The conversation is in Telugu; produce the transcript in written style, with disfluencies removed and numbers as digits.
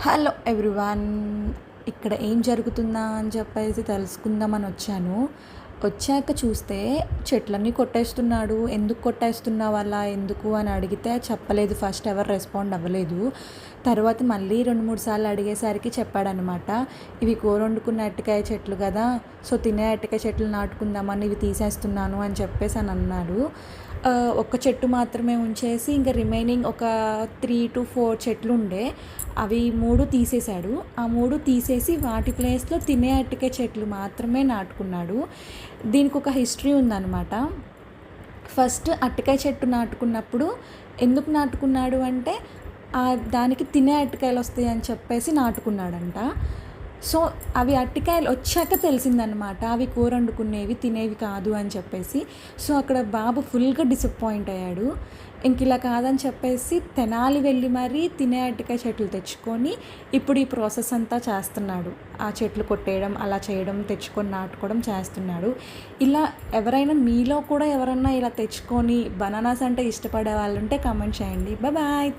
Hello everyone. ఇక్కడ ఏం జరుగుతుందా అని చెప్పేసి తెలుసుకుందామని వచ్చాను. వచ్చాక చూస్తే చెట్లన్నీ కొట్టేస్తున్నాడు. ఎందుకు కొట్టేస్తున్నావు అలా, ఎందుకు అని అడిగితే చెప్పలేదు. ఫస్ట్ ఎవరు రెస్పాండ్ అవ్వలేదు. తర్వాత మళ్ళీ 2, 3 సార్లు అడిగేసరికి చెప్పాడనమాట. ఇవి కూర వండుకున్న అరటికాయ చెట్లు కదా, సో తినే అరటికాయ చెట్లు నాటుకుందామని ఇవి తీసేస్తున్నాను అని చెప్పేసి అని అన్నాడు. ఒక్క చెట్టు మాత్రమే ఉంచేసి ఇంకా రిమైనింగ్ ఒక 3 to 4 చెట్లు ఉండే, అవి 3 తీసేశాడు. ఆ 3 తీసేసి వాటి ప్లేస్లో తినే అరటికాయ చెట్లు మాత్రమే నాటుకున్నాడు. దీనికి ఒక హిస్టరీ ఉందన్నమాట. ఫస్ట్ అరటికాయ చెట్టు నాటుకున్నప్పుడు ఎందుకు నాటుకున్నాడు అంటే దానికి తినే అరటికాయలు వస్తాయి అని చెప్పేసి నాటుకున్నాడంట. సో అవి అరటికాయలు వచ్చాక తెలిసిందనమాట, అవి కూర వండుకునేవి తినేవి కాదు అని చెప్పేసి. సో అక్కడ బాబు ఫుల్గా డిసప్పాయింట్ అయ్యాడు. ఇంక ఇలా కాదని చెప్పేసి తెనాలి వెళ్ళి మరీ తినే అరటికాయ చెట్లు తెచ్చుకొని ఇప్పుడు ఈ ప్రాసెస్ అంతా చేస్తున్నాడు. ఆ చెట్లు కొట్టేయడం, అలా చేయడం, తెచ్చుకొని నాటుకోవడం చేస్తున్నాడు. ఇలా ఎవరైనా మీలో కూడా ఎవరన్నా ఇలా తెచ్చుకొని బనానాస్ అంటే ఇష్టపడే వాళ్ళు ఉంటే కామెంట్ చేయండి. బాయ్.